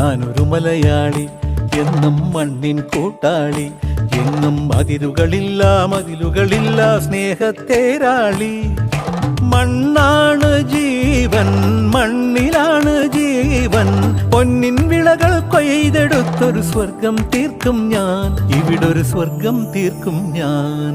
ഞാനൊരു മലയാളി, എന്നും മണ്ണിൻ കൂട്ടാളി, എങ്ങും മതിലുകളില്ല സ്നേഹത്തേരാളി. മണ്ണാണ് ജീവൻ, മണ്ണിലാണ് ജീവൻ, പൊന്നിൻ വിളകൾ കൊയ്തെടുത്തൊരു സ്വർഗം തീർക്കും ഞാൻ, ഇവിടൊരു സ്വർഗം തീർക്കും ഞാൻ.